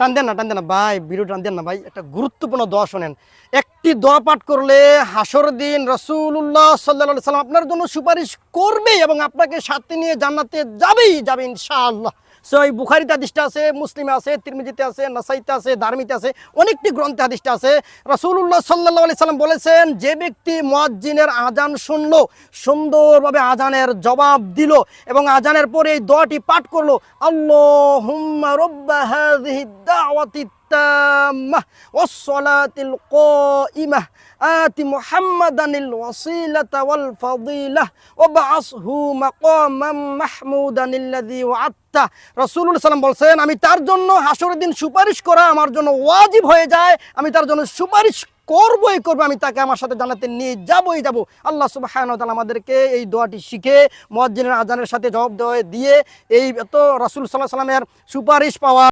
টান দেন না ভাই, ভিডিও টান দেন না ভাই, একটা গুরুত্বপূর্ণ দোয়া শোনেন। একটি দোয়া পাঠ করলে হাসর দিন রাসূলুল্লাহ সাল্লাল্লাহু আলাইহি সাল্লাম আপনার জন্য সুপারিশ করবে এবং আপনাকে সাথে নিয়ে জান্নাতে যাবে ইনশাআল্লাহ। সহিহ বুখারীতে হাদিসটা আছে, মুসলিমে আছে, তিরমিজিতে আছে, নাসাইতে আছে, দারমিতে আছে, অনেকটি গ্রন্থে হাদিসটা আছে। রাসূলুল্লাহ সাল্লাল্লাহু আলাইহি সাল্লাম বলেছেন, যে ব্যক্তি মুয়াজ্জিনের আজান শুনলো, সুন্দরভাবে আজানের জবাব দিল এবং আজানের পরে এই দোয়াটি পাঠ করলো, আল্লাহুম্মা রাব্বা হাযিহিদ দাওয়াতিত তাম্মাহ ওয়াস-সালাতিল কাইমাহ আতি মুহাম্মাদানিল ওয়াসিলাতা ওয়াল ফাদিলাহ ওয়াবআসহু মাকামান মাহমুদানিল্লাযী ওয়া'আদতা। রাসূলুল্লাহ সাল্লাল্লাহু আলাইহি ওয়াসাল্লাম বলেন, আমি তার জন্য হাসরের দিন সুপারিশ করা আমার জন্য ওয়াজিব হয়ে যায়, আমি তার জন্য সুপারিশ করবই করবো, আমি তাকে আমার সাথে জান্নাতে নিয়ে যাবই যাব। আল্লাহ সুবহানাহু ওয়া তাআলা আমাদেরকে এই দোয়াটি শিখে মুয়াজ্জিনের আজানের সাথে জবাব দিয়ে এই তো রাসূল সাল্লাল্লাহু আলাইহি ওয়াসাল্লামের সুপারিশ পাওয়া